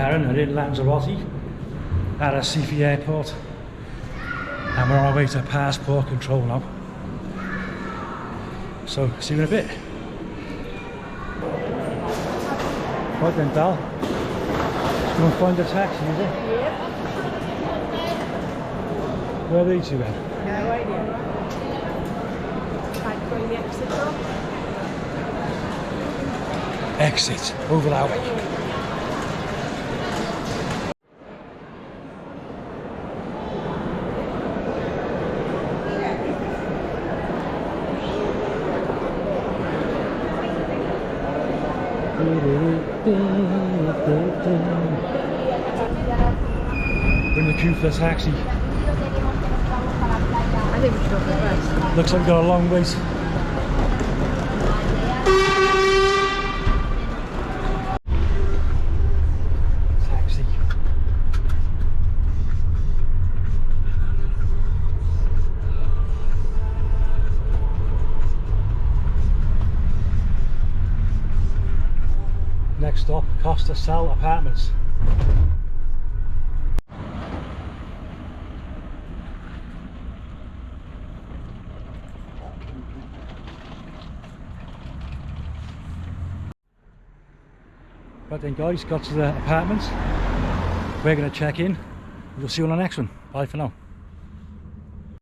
Karen are in Lanzarote, Arrecife airport, and we're on our way to passport control now. So, see you in a bit. Right then, Dal. Let's go and find a taxi, is it? Yep. Where are these two then? No idea. Try to find the exit door. Exit, over that way. We're in the queue for the taxi. I think we should go first. Looks like we've got a long wait. Taxi. Next stop, Costa Sal Apartments. Right then guys, got to the apartments. We're going to check in. We'll see you on the next one. Bye for now.